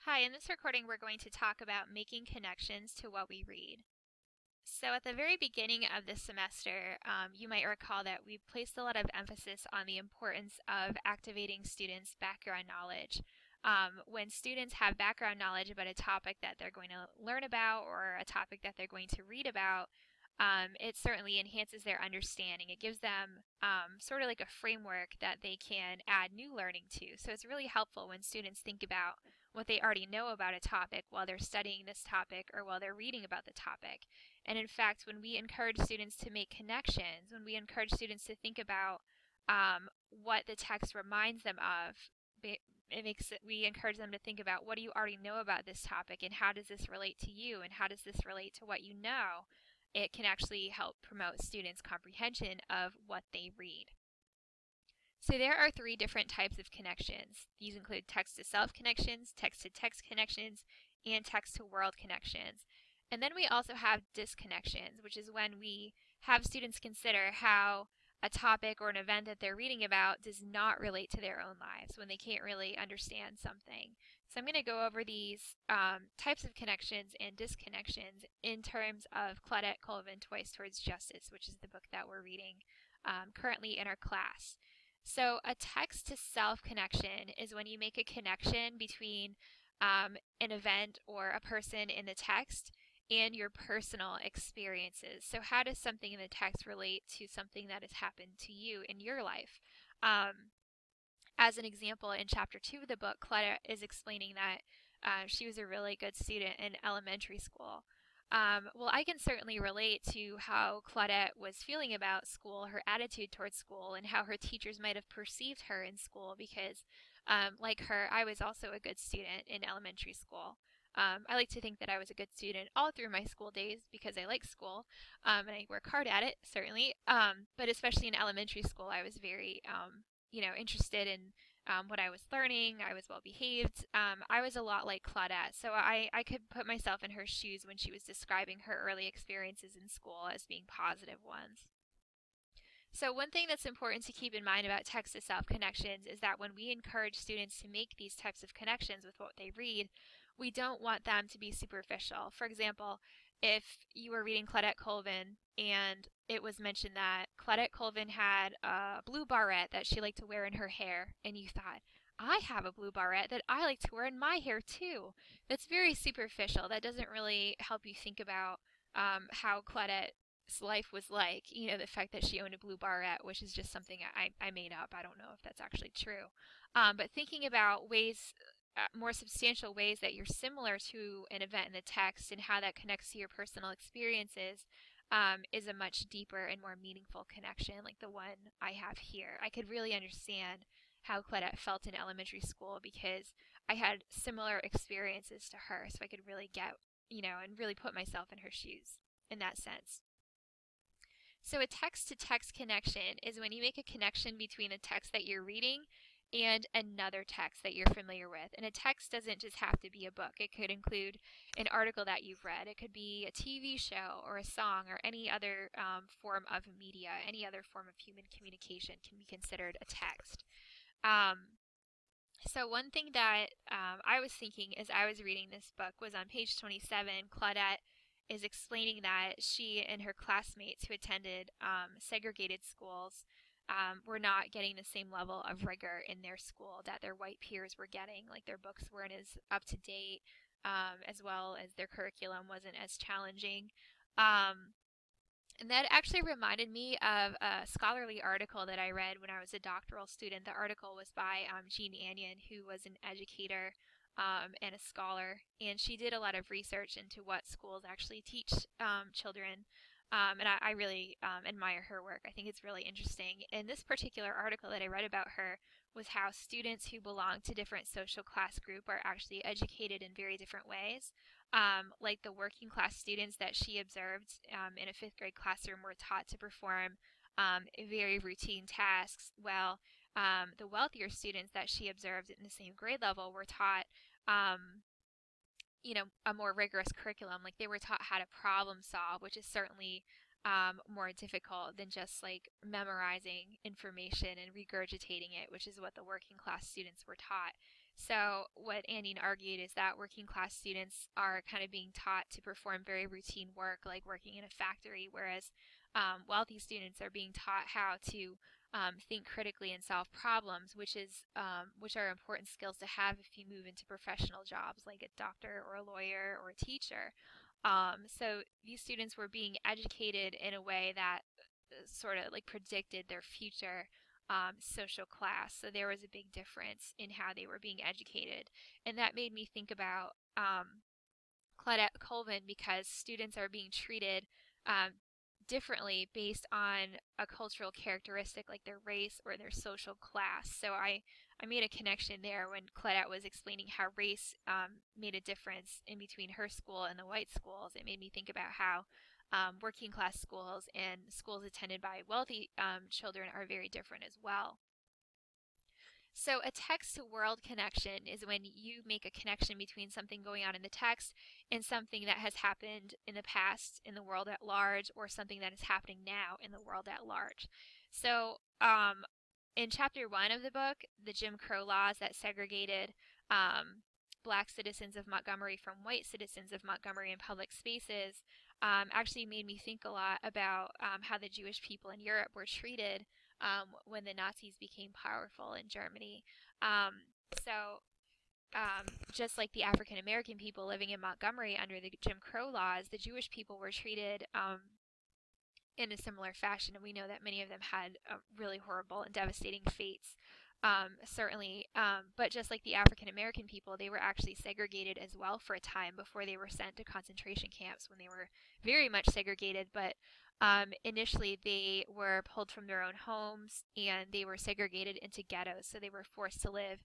Hi, in this recording we're going to talk about making connections to what we read. So at the very beginning of this semester, you might recall that we placed a lot of emphasis on the importance of activating students' background knowledge. When students have background knowledge about a topic that they're going to learn about or a topic that they're going to read about, it certainly enhances their understanding. It gives them sort of like a framework that they can add new learning to. So it's really helpful when students think about what they already know about a topic while they're studying this topic or while they're reading about the topic. And in fact, when we encourage students to make connections, when we encourage students to think about what the text reminds them of, we encourage them to think about, what do you already know about this topic, and how does this relate to you, and how does this relate to what you know? It can actually help promote students' comprehension of what they read. So there are three different types of connections. These include text-to-self connections, text-to-text connections, and text-to-world connections. And then we also have disconnections, which is when we have students consider how a topic or an event that they're reading about does not relate to their own lives, when they can't really understand something. So I'm going to go over these types of connections and disconnections in terms of Claudette Colvin, Twice Towards Justice, which is the book that we're reading currently in our class. So a text-to-self connection is when you make a connection between an event or a person in the text and your personal experiences. So how does something in the text relate to something that has happened to you in your life? As an example, in chapter 2 of the book, Claudette is explaining that she was a really good student in elementary school. Well, I can certainly relate to how Claudette was feeling about school, her attitude towards school, and how her teachers might have perceived her in school because, like her, I was also a good student in elementary school. I like to think that I was a good student all through my school days because I like school, and I work hard at it, certainly. But especially in elementary school, I was very, interested in what I was learning. I was well behaved. I was a lot like Claudette, so I could put myself in her shoes when she was describing her early experiences in school as being positive ones. So one thing that's important to keep in mind about text-to-self connections is that when we encourage students to make these types of connections with what they read, we don't want them to be superficial. For example, if you were reading Claudette Colvin and it was mentioned that Claudette Colvin had a blue barrette that she liked to wear in her hair, and you thought, I have a blue barrette that I like to wear in my hair too. That's very superficial. That doesn't really help you think about how Claudette life was like, the fact that she owned a blue barrette, which is just something I made up. I don't know if that's actually true. But thinking about ways, more substantial ways that you're similar to an event in the text and how that connects to your personal experiences is a much deeper and more meaningful connection, like the one I have here. I could really understand how Claudette felt in elementary school because I had similar experiences to her, so I could really get, and really put myself in her shoes in that sense. So a text-to-text connection is when you make a connection between a text that you're reading and another text that you're familiar with. And a text doesn't just have to be a book. It could include an article that you've read. It could be a TV show or a song or any other form of media, any other form of human communication can be considered a text. So one thing that I was thinking as I was reading this book was on page 27, Claudette is explaining that she and her classmates who attended segregated schools were not getting the same level of rigor in their school that their white peers were getting. Like their books weren't as up to date, as well as their curriculum wasn't as challenging. And that actually reminded me of a scholarly article that I read when I was a doctoral student. The article was by Jean Anion, who was an educator and a scholar, and she did a lot of research into what schools actually teach children. And I really admire her work. I think it's really interesting. And this particular article that I read about her was how students who belong to different social class group are actually educated in very different ways. Like the working class students that she observed in a fifth grade classroom were taught to perform very routine tasks, while the wealthier students that she observed in the same grade level were taught um, a more rigorous curriculum. Like they were taught how to problem solve, which is certainly more difficult than just like memorizing information and regurgitating it, which is what the working class students were taught. So what Andine argued is that working class students are kind of being taught to perform very routine work like working in a factory, whereas wealthy students are being taught how to think critically and solve problems, which are important skills to have if you move into professional jobs like a doctor or a lawyer or a teacher. So these students were being educated in a way that sort of like predicted their future social class. So there was a big difference in how they were being educated. And that made me think about Claudette Colvin, because students are being treated um, differently based on a cultural characteristic like their race or their social class. So I made a connection there when Claudette was explaining how race made a difference in between her school and the white schools. It made me think about how working class schools and schools attended by wealthy children are very different as well. So a text to world connection is when you make a connection between something going on in the text and something that has happened in the past in the world at large, or something that is happening now in the world at large. So in chapter 1 of the book, the Jim Crow laws that segregated black citizens of Montgomery from white citizens of Montgomery in public spaces actually made me think a lot about how the Jewish people in Europe were treated when the Nazis became powerful in Germany. So just like the African American people living in Montgomery under the Jim Crow laws, the Jewish people were treated in a similar fashion, and we know that many of them had really horrible and devastating fates. Certainly, but just like the African American people, they were actually segregated as well for a time before they were sent to concentration camps, when they were very much segregated. But initially, they were pulled from their own homes and they were segregated into ghettos. So they were forced to live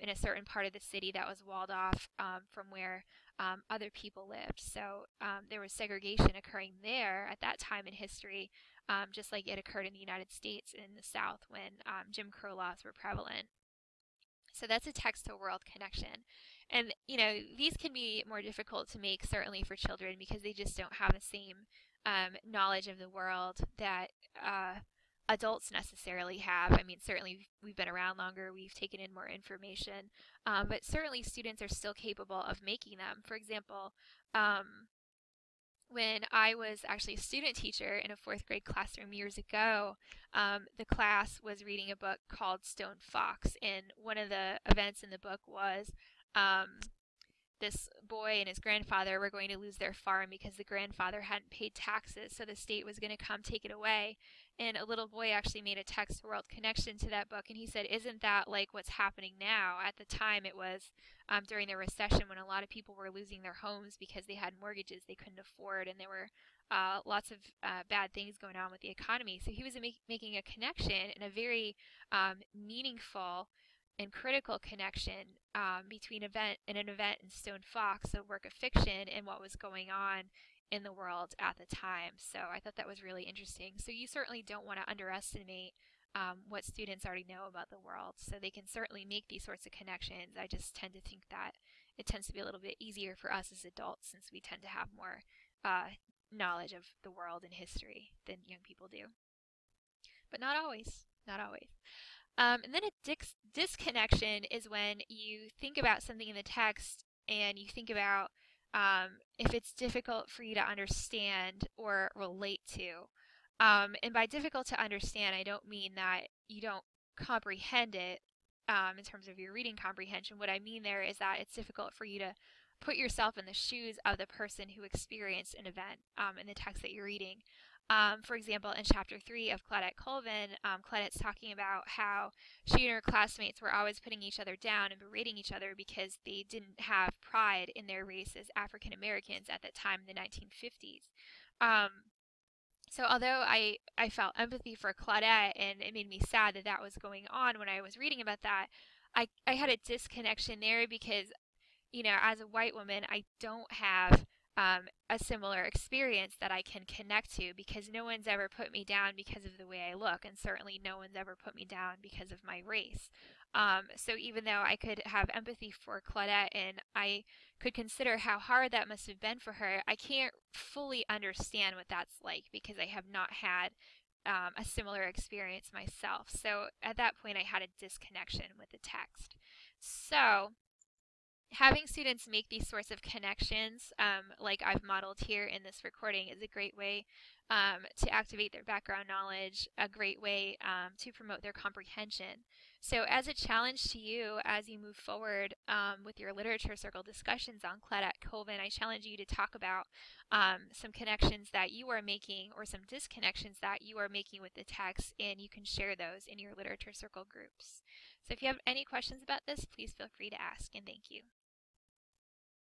in a certain part of the city that was walled off from where other people lived. So there was segregation occurring there at that time in history, just like it occurred in the United States in the South when Jim Crow laws were prevalent. So that's a text to world connection. And, these can be more difficult to make, certainly for children, because they just don't have the same knowledge of the world that adults necessarily have. I mean, certainly we've been around longer, we've taken in more information, but certainly students are still capable of making them. For example, when I was actually a student teacher in a 4th grade classroom years ago, the class was reading a book called Stone Fox, and one of the events in the book was this boy and his grandfather were going to lose their farm because the grandfather hadn't paid taxes, so the state was going to come take it away. And a little boy actually made a text to world connection to that book, and he said, "Isn't that like what's happening now?" At the time, it was during the recession, when a lot of people were losing their homes because they had mortgages they couldn't afford, and there were lots of bad things going on with the economy. So he was making a connection, in a very meaningful and critical connection between an event in Stone Fox, a work of fiction, and what was going on in the world at the time. So I thought that was really interesting. So you certainly don't want to underestimate what students already know about the world. So they can certainly make these sorts of connections. I just tend to think that it tends to be a little bit easier for us as adults, since we tend to have more knowledge of the world and history than young people do. But not always. Not always. And then a disconnection is when you think about something in the text and you think about if it's difficult for you to understand or relate to. And by difficult to understand, I don't mean that you don't comprehend it in terms of your reading comprehension. What I mean there is that it's difficult for you to put yourself in the shoes of the person who experienced an event in the text that you're reading. For example, in chapter 3 of Claudette Colvin, Claudette's talking about how she and her classmates were always putting each other down and berating each other because they didn't have pride in their race as African Americans at that time in the 1950s. So although I felt empathy for Claudette, and it made me sad that that was going on when I was reading about that, I had a disconnection there because, as a white woman, I don't have a similar experience that I can connect to, because no one's ever put me down because of the way I look, and certainly no one's ever put me down because of my race. So even though I could have empathy for Claudette and I could consider how hard that must have been for her, I can't fully understand what that's like because I have not had a similar experience myself. So at that point, I had a disconnection with the text. So, having students make these sorts of connections, like I've modeled here in this recording, is a great way to activate their background knowledge, a great way to promote their comprehension. So as a challenge to you as you move forward with your literature circle discussions on Claudette Colvin, I challenge you to talk about some connections that you are making or some disconnections that you are making with the text, and you can share those in your literature circle groups. So if you have any questions about this, please feel free to ask, and thank you.